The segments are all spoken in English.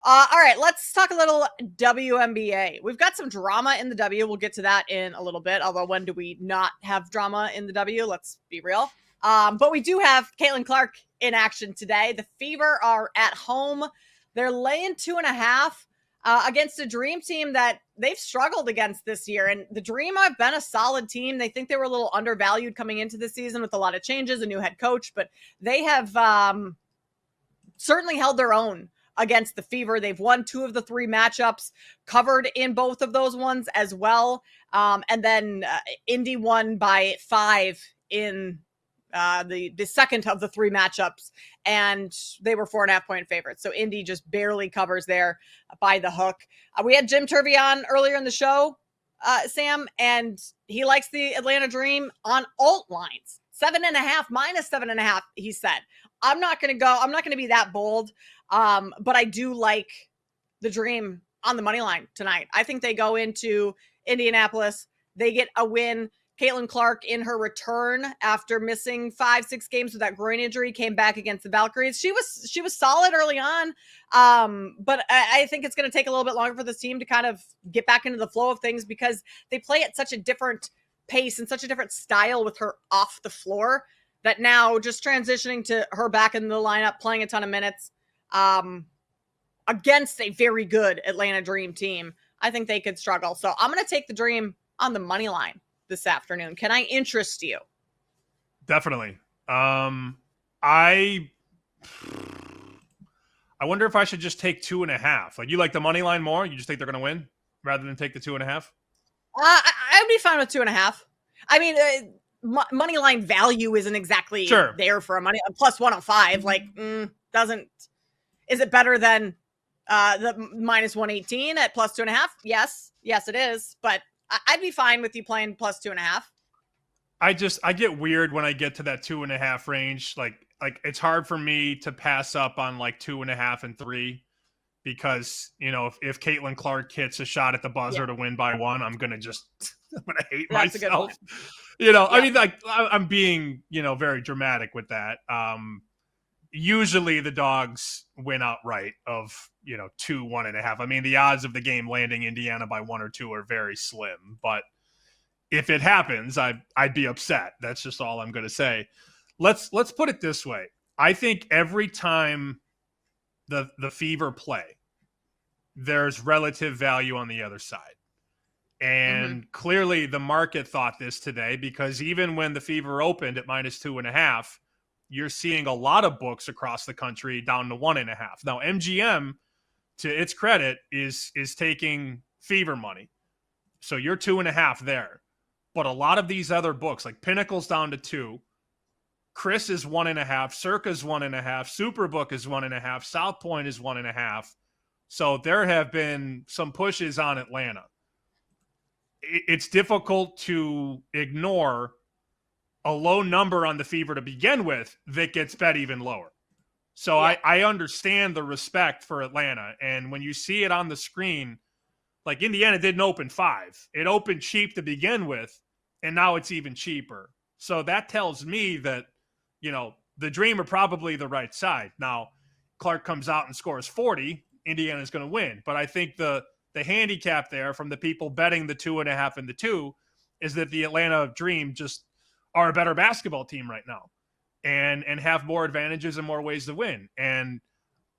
All right, let's talk a little WNBA. We've got some drama in the W. We'll get to that in a little bit. Although, when do we not have drama in the W? Let's be real. But we do have Caitlin Clark in action today. The Fever are at home. They're laying 2.5 against a Dream team that they've struggled against this year. And the Dream have been a solid team. They think they were a little undervalued coming into the season with a lot of changes, a new head coach, but they have certainly held their own against the Fever. They've won 2 of the 3 matchups, covered in both of those ones as well. And then Indy won by 5 in the second of the 3 matchups, and they were 4.5-point favorites. So Indy just barely covers there by the hook. We had Jim Turvey on earlier in the show, Sam, and he likes the Atlanta Dream on alt lines. 7.5, -7.5, he said. I'm not going to be that bold. But I do like the Dream on the money line tonight. I think they go into Indianapolis. They get a win. Caitlin Clark, in her return after missing 5-6 games with that groin injury, came back against the Valkyries. She was solid early on, but I think it's going to take a little bit longer for this team to kind of get back into the flow of things because they play at such a different pace and such a different style with her off the floor that now just transitioning to her back in the lineup, playing a ton of minutes against a very good Atlanta Dream team, I think they could struggle. So I'm going to take the Dream on the money line this afternoon. Can I interest you? Definitely. I wonder if I should just take 2.5. Like, you like the money line more? You just think they're going to win rather than take the 2.5? I'd be fine with 2.5. I mean, money line value isn't exactly there for a plus 105. Like, doesn't. Is it better than the -118 at plus 2.5? Yes, it is. But I'd be fine with you playing plus 2.5. I get weird when I get to that 2.5 range. Like it's hard for me to pass up on like 2.5 and 3 because, you know, if Caitlin Clark hits a shot at the buzzer to win by 1, I'm gonna hate That's myself. You know, I mean, like I'm being, you know, very dramatic with that. Usually the Dogs win outright of, you know, 2, 1.5. I mean, the odds of the game landing Indiana by 1 or 2 are very slim, but if it happens, I'd be upset. That's just all I'm going to say. Let's put it this way. I think every time the Fever play, there's relative value on the other side. And clearly the market thought this today because even when the Fever opened at -2.5, you're seeing a lot of books across the country down to 1.5. Now, MGM, to its credit, is taking Fever money. So you're 2.5 there. But a lot of these other books, like Pinnacle's down to 2, Chris is 1.5, Circa's 1.5, Superbook is 1.5, South Point is 1.5. So there have been some pushes on Atlanta. It's difficult to ignore a low number on the Fever to begin with that gets bet even lower. So I understand the respect for Atlanta. And when you see it on the screen, like Indiana didn't open 5. It opened cheap to begin with, and now it's even cheaper. So that tells me that, you know, the Dream are probably the right side. Now, Clark comes out and scores 40, Indiana's going to win. But I think the handicap there from the people betting the 2.5 and the 2 is that the Atlanta Dream just are a better basketball team right now and have more advantages and more ways to win. And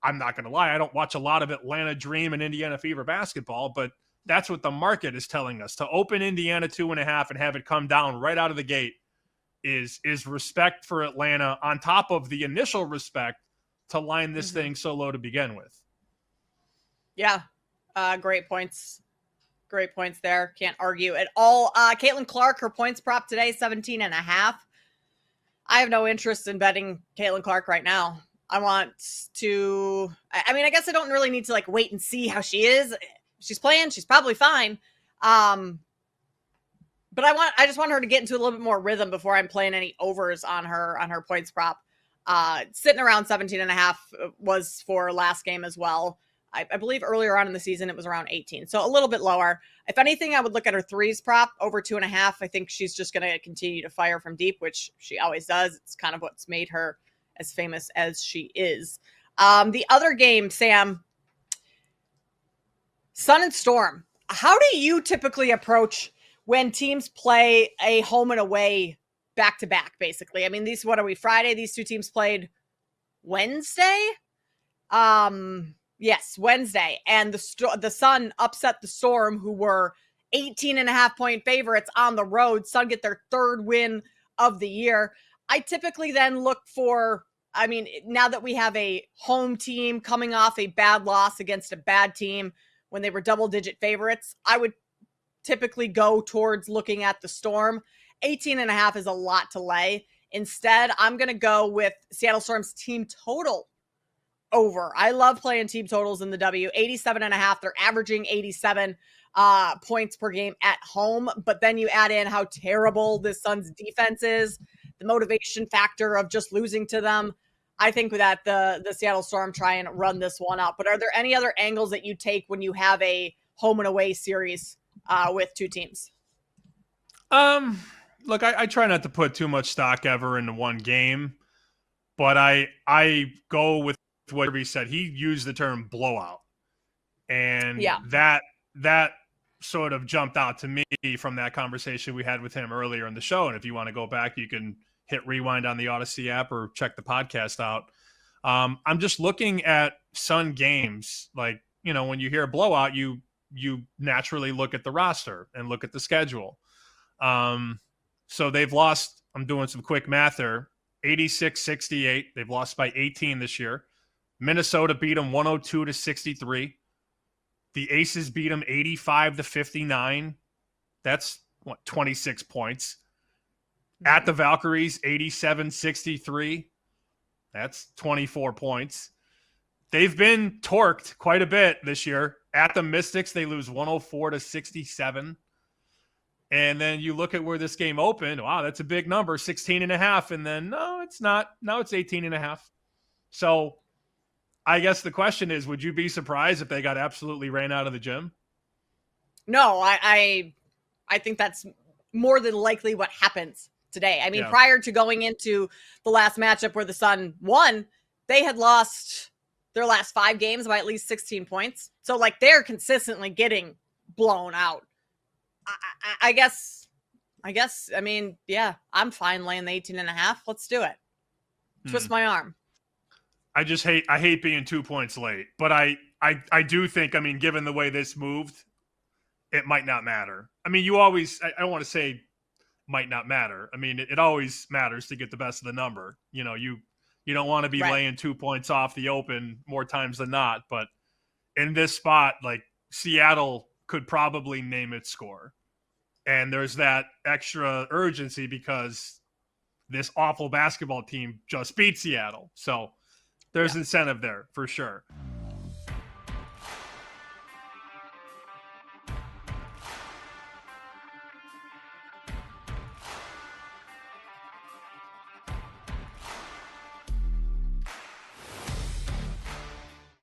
I'm not going to lie, I don't watch a lot of Atlanta Dream and Indiana Fever basketball, but that's what the market is telling us. To open Indiana 2.5 and have it come down right out of the gate is respect for Atlanta on top of the initial respect to line this thing so low to begin with. Yeah. Great points. Great points there. Can't argue at all. Caitlin Clark, her points prop today, 17.5. I have no interest in betting Caitlin Clark right now. I guess I don't really need to like wait and see how she is. She's playing. She's probably fine. But I just want her to get into a little bit more rhythm before I'm playing any overs on her points prop. Sitting around 17.5 was for last game as well. I believe earlier on in the season, it was around 18. So a little bit lower. If anything, I would look at her threes prop over 2.5. I think she's just going to continue to fire from deep, which she always does. It's kind of what's made her as famous as she is. The other game, Sam, Sun and Storm. How do you typically approach when teams play a home and away back to back, basically? I mean, what are we, Friday? These two teams played Wednesday? Yes, Wednesday. And the Sun upset the Storm, who were 18.5-point favorites on the road. Sun get their third win of the year. I typically then look for, I mean, now that we have a home team coming off a bad loss against a bad team when they were double-digit favorites, I would typically go towards looking at the Storm. 18.5 is a lot to lay. Instead, I'm going to go with Seattle Storm's team total over. I love playing team totals in the W. 87.5. They're averaging 87 points per game at home. But then you add in how terrible this Suns defense is, the motivation factor of just losing to them. I think that the Seattle Storm try and run this one up. But are there any other angles that you take when you have a home and away series with two teams? Look, I try not to put too much stock ever into one game, but I go with what he said. He used the term blowout, and that sort of jumped out to me from that conversation we had with him earlier in the show. And if you want to go back, you can hit rewind on the Odyssey app or check the podcast out. I'm just looking at Sun games. Like, you know, when you hear blowout, you naturally look at the roster and look at the schedule. So they've lost, I'm doing some quick math there, 86-68. They've lost by 18 this year. Minnesota beat them 102-63. The Aces beat them 85-59. That's 26 points. At the Valkyries, 87-63. That's 24 points. They've been torqued quite a bit this year. At the Mystics, they lose 104-67. And then you look at where this game opened. Wow, that's a big number, 16.5. And then, no, it's not. Now it's 18.5. So I guess the question is, would you be surprised if they got absolutely ran out of the gym? No, I think that's more than likely what happens today. I mean, prior to going into the last matchup where the Sun won, they had lost their last 5 games by at least 16 points. So, like, they're consistently getting blown out. I guess, I mean, yeah, I'm fine laying the 18.5. Let's do it. Twist my arm. I hate being 2 points late, but I do think, I mean, given the way this moved, it might not matter. I mean, you always, I don't want to say might not matter. I mean, it always matters to get the best of the number. You know, you don't want to be laying 2 points off the open more times than not, but in this spot, like, Seattle could probably name its score. And there's that extra urgency because this awful basketball team just beat Seattle. So there's incentive there for sure.